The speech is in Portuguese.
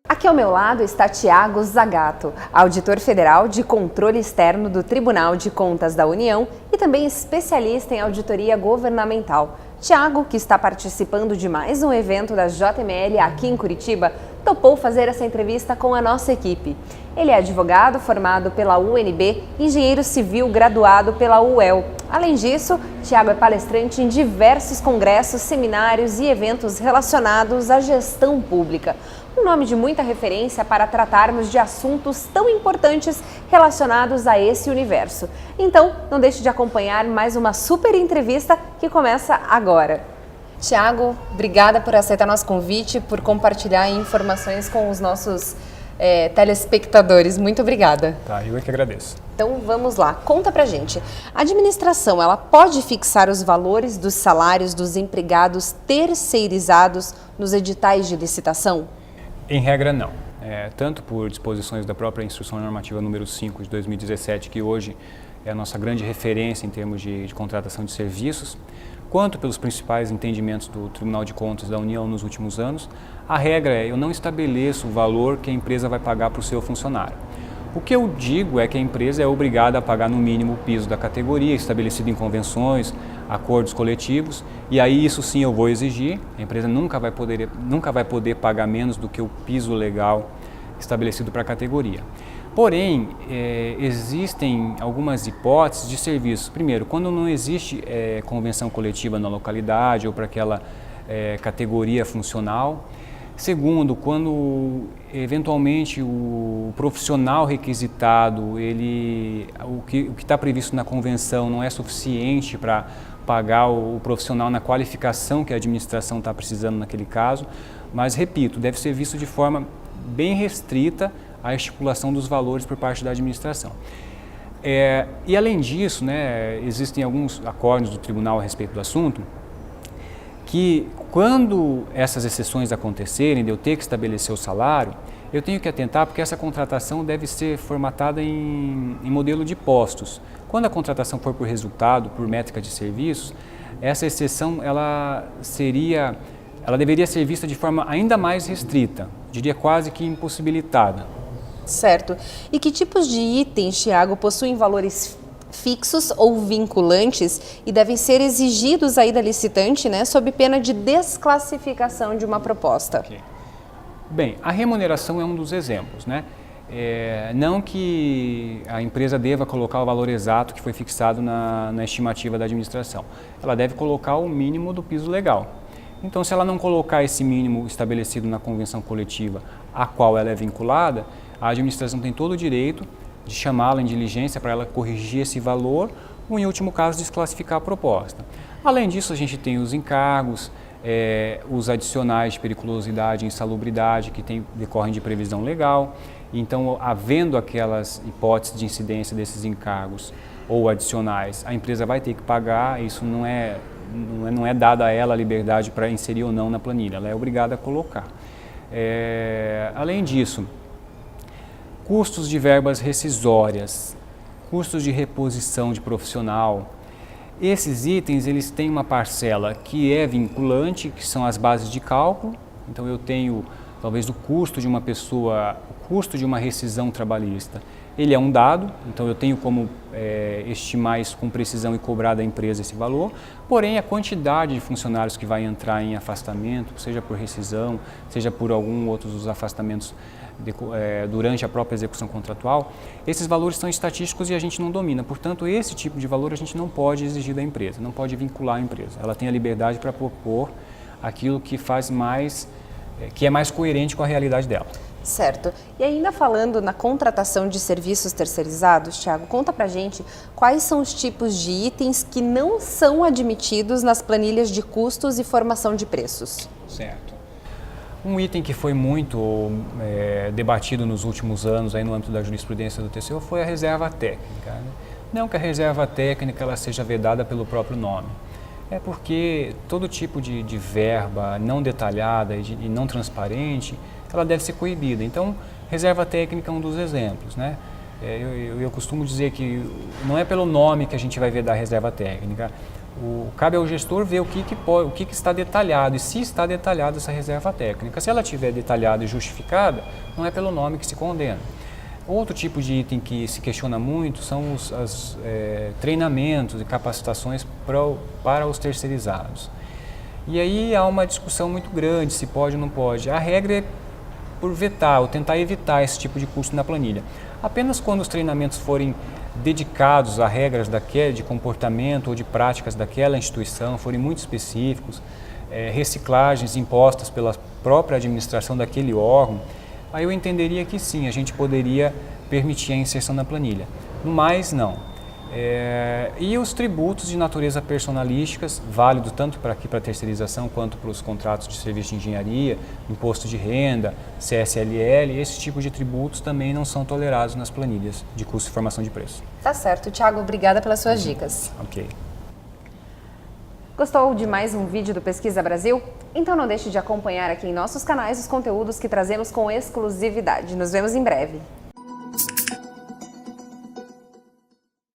Aqui ao meu lado está Thiago Zagato, auditor federal de controle externo do Tribunal de Contas da União e também especialista em auditoria governamental. Thiago, que está participando de mais um evento da JML aqui em Curitiba, topou fazer essa entrevista com a nossa equipe. Ele é advogado formado pela UNB, engenheiro civil graduado pela UEL. Além disso, Thiago é palestrante em diversos congressos, seminários e eventos relacionados à gestão pública. Um nome de muita referência para tratarmos de assuntos tão importantes relacionados a esse universo. Então, não deixe de acompanhar mais uma super entrevista que começa agora. Thiago, obrigada por aceitar nosso convite, por compartilhar informações com os nossos telespectadores. Muito obrigada. Tá, eu é que agradeço. Então vamos lá, conta pra gente. A administração, ela pode fixar os valores dos salários dos empregados terceirizados nos editais de licitação? Em regra, não. Tanto por disposições da própria Instrução Normativa número 5 de 2017, que hoje é a nossa grande referência em termos de contratação de serviços, quanto pelos principais entendimentos do Tribunal de Contas da União nos últimos anos, a regra é: eu não estabeleço o valor que a empresa vai pagar para o seu funcionário. O que eu digo é que a empresa é obrigada a pagar no mínimo o piso da categoria, estabelecido em convenções, acordos coletivos, e aí isso sim eu vou exigir. A empresa nunca vai poder pagar menos do que o piso legal estabelecido para a categoria. Porém, existem algumas hipóteses de serviço. Primeiro, quando não existe convenção coletiva na localidade ou para aquela categoria funcional. Segundo, quando eventualmente o profissional requisitado, o que está previsto na convenção não é suficiente para pagar o profissional na qualificação que a administração está precisando naquele caso, mas repito, deve ser visto de forma bem restrita a estipulação dos valores por parte da administração. E além disso, existem alguns acordos do tribunal a respeito do assunto, que quando essas exceções acontecerem, de eu ter que estabelecer o salário, eu tenho que atentar porque essa contratação deve ser formatada em modelo de postos. Quando a contratação for por resultado, por métrica de serviços, essa exceção ela deveria ser vista de forma ainda mais restrita, diria quase que impossibilitada. Certo. E que tipos de itens, Thiago, possuem valores fixos ou vinculantes e devem ser exigidos aí da licitante, sob pena de desclassificação de uma proposta? Okay. Bem, a remuneração é um dos exemplos, não que a empresa deva colocar o valor exato que foi fixado na estimativa da administração. Ela deve colocar o mínimo do piso legal. Então, se ela não colocar esse mínimo estabelecido na convenção coletiva a qual ela é vinculada, a administração tem todo o direito de chamá-la em diligência para ela corrigir esse valor ou, em último caso, desclassificar a proposta. Além disso, a gente tem os encargos, os adicionais de periculosidade e insalubridade que decorrem de previsão legal. Então, havendo aquelas hipóteses de incidência desses encargos ou adicionais, a empresa vai ter que pagar. Isso não é dada a ela a liberdade para inserir ou não na planilha, ela é obrigada a colocar. Além disso, custos de verbas rescisórias, custos de reposição de profissional. Esses itens eles têm uma parcela que é vinculante, que são as bases de cálculo. Então eu tenho talvez o custo de uma pessoa, o custo de uma rescisão trabalhista. Ele é um dado, então eu tenho como estimar isso com precisão e cobrar da empresa esse valor. Porém, a quantidade de funcionários que vai entrar em afastamento, seja por rescisão, seja por algum outro dos afastamentos durante a própria execução contratual, esses valores são estatísticos e a gente não domina. Portanto, esse tipo de valor a gente não pode exigir da empresa, não pode vincular a empresa. Ela tem a liberdade para propor aquilo que que é mais coerente com a realidade dela. Certo. E ainda falando na contratação de serviços terceirizados, Thiago, conta pra gente quais são os tipos de itens que não são admitidos nas planilhas de custos e formação de preços. Certo. Um item que foi muito debatido nos últimos anos aí no âmbito da jurisprudência do TCU foi a reserva técnica. Não que a reserva técnica ela seja vedada pelo próprio nome. É porque todo tipo de verba não detalhada e não transparente, ela deve ser coibida. Então, reserva técnica é um dos exemplos, Eu costumo dizer que não é pelo nome que a gente vai vedar a reserva técnica. Cabe ao gestor ver o que está detalhado e se está detalhada essa reserva técnica. Se ela estiver detalhada e justificada, não é pelo nome que se condena. Outro tipo de item que se questiona muito são os treinamentos e capacitações para os terceirizados. E aí há uma discussão muito grande se pode ou não pode. A regra é por vetar ou tentar evitar esse tipo de custo na planilha. Apenas quando os treinamentos forem dedicados a regras de comportamento ou de práticas daquela instituição, forem muito específicos, reciclagens impostas pela própria administração daquele órgão, aí eu entenderia que sim, a gente poderia permitir a inserção na planilha. No mais, não. E os tributos de natureza personalísticas, válido tanto para aqui para a terceirização quanto para os contratos de serviço de engenharia, imposto de renda, CSLL, esse tipo de tributos também não são tolerados nas planilhas de custo e formação de preço. Tá certo, Thiago, obrigada pelas suas dicas. Ok. Gostou de mais um vídeo do Pesquisa Brasil? Então não deixe de acompanhar aqui em nossos canais os conteúdos que trazemos com exclusividade. Nos vemos em breve.